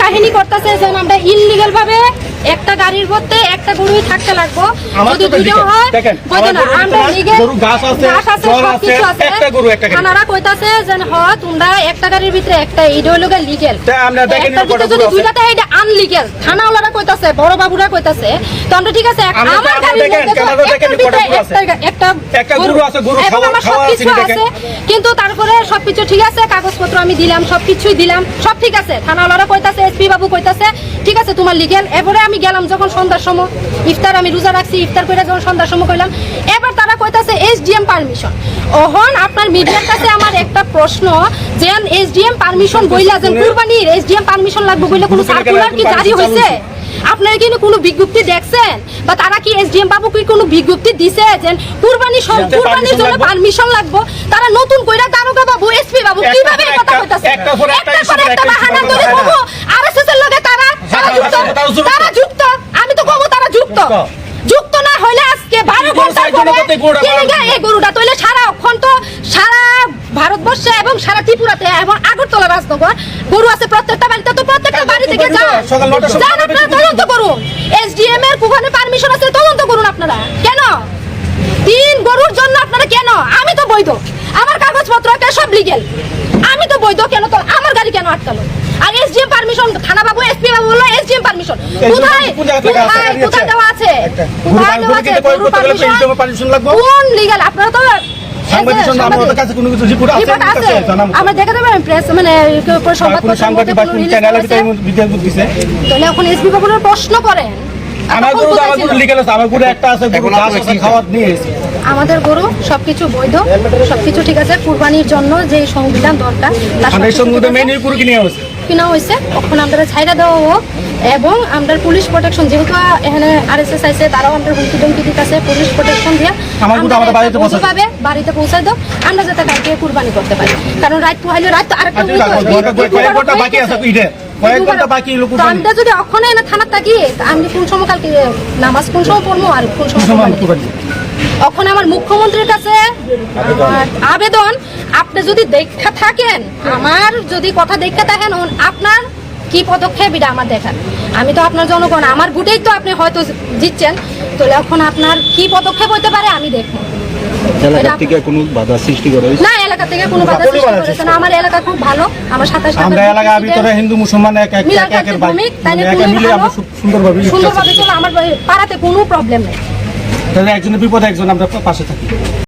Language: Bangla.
কাহিনী করতেছে যে আমরা ইললিগাল ভাবে একটা গাড়ির মধ্যে একটা গরুই থাকতে লাগবো, যদি দুটো হয় বলতে না আমরা লিগেল গাছ আছে সবকিছু আছে। থানারা কইতাছে যে হয় তোমরা একটা গাড়ির ভিতরে একটা, এটা হলো লিগেল, যদি দুইটাতে এটা আনলিগেল। থানাওয়ালারা কইতাছে, বড় বাবুরা কইতাছে। তো আমরা ঠিক আছে আমার গাড়ির একটা গরু আছে, গরু সবকিছু আছে, কিন্তু তারপরে সবকিছু ঠিক আছে, কাগজপত্র আমি দিলাম, সবকিছুই দিলাম, সব ঠিক আছে। থানাওয়ালারা কইতাছে, এসপি বাবু কইতাছে ঠিক আছে তোমার লিগেল। এবারে আমি গেলাম যখন সন্ধ্যার সময়, ইফতার আমি রোজা রাখছি, ইফতার করে যখন সন্ধ্যার সময় কইলাম, এবার তারা কইতাছে এসডিএম পারমিশন। ওহন আপনার মিডিয়ার কাছে আমার একটা প্রশ্ন, যে এসডিএম পারমিশন বইলা যে কুরবানির এসডিএম পারমিশন লাগবে বইলে কোনো সার্কুলার কি জারি হইছে? আপনারা কি কোনো বিজ্ঞপ্তি দেখছেন, বা তারা কি এসডিএম বাবু কি কোনো বিজ্ঞপ্তি দিছে যে কুরবানির জন্য পারমিশন লাগবে? তারা নতুন কইরা দারোগা বাবু, এসপি বাবু কিভাবে কথা কইতাছে? একটা পরে একটা বাহানা ধরে কবো আরএসএস এর লগে তারা যুক্ত। আমি তো কবো তারা যুক্ত না হইলে আজকে 12 ঘন্টার পরে এই গরুটা তইলে সারা অক্ষণ তো সারা ভারতবর্ষে এবং সারা ত্রিপুরাতে এবং আগরতলা রাজনগর গরু আছে প্রত্যেকটা বাড়িতে। তো প্রত্যেকটা বাড়ি থেকে যান আপনারা তদন্ত করুন। এসডিএম এর কোখানে পারমিশন আছে, তদন্ত করুন আপনারা। কেন 3 গরুর জন্য আপনারা কেন? আমি তো বৈধ, আমার কাগজপত্র সব লিগেল, আমি তো বৈধ, কেন তো আমার গাড়ি কেন আটকালো? আর এসডিএম পারমিশন থানা বাবু, এসপি বাবু বললো এসডিএম পারমিশন কোথায় দেওয়া আছে? কোন লিগেল? আপনারা তো আমরা দেখে দেবেন প্রেস মানে এখন এসপি বাবুর প্রশ্ন করেন। আমাদের গরু সবকিছু বৈধ, সবকিছু ঠিক আছে। কুরবানির জন্য যে সংবিধান দরকার কিনা হয়েছে, ওখানে আমরা ছাইরা দেওয়া হোক। এবং আমরা পুলিশ প্রোটেকশন, যেহেতু এখানে আরএসএস আছে, তারাও আমরা হুমকি টুমকি দিতেছে, পুলিশ প্রোটেকশন দিয়ে পাবে বাড়িতে পৌঁছাই দাও, আমরা যাতে কালকে কুরবানি করতে পারি। কারণ রাত পোহাইলে রাত আরেকটা আমরা যদি ওখানে এনে থানা থাকি, আমি কোন সময় কালকে নামাজ কোন সময় পড়বো আর কোন সময় ওখানে আমার মুখ্যমন্ত্রীর কাছে আবেদন, আপনি যদি দেখা থাকেন, আমার যদি কথা দেখতে থাকেন, আপনার কি পদক্ষেপ এটা আমার দেখার। আমি তো আপনার জনগণ, আমার ভোটেই তো আপনি হয়তো জিতছেন, তো এখন আপনার কি পদক্ষেপ হইতে পারে আমি দেখবো। এলাকা থেকে কোনো বাধা সৃষ্টি করে না, এলাকা থেকে কোনো বাধা সৃষ্টি করেছে না। আমার এলাকা খুব ভালো, আমার 27 আমরা এলাকা ভিতরে হিন্দু মুসলমান সুন্দরভাবে চলে। আমার পাড়াতে কোনো প্রবলেম নেই। একজনের বিপদে একজন আমরা পাশে থাকি।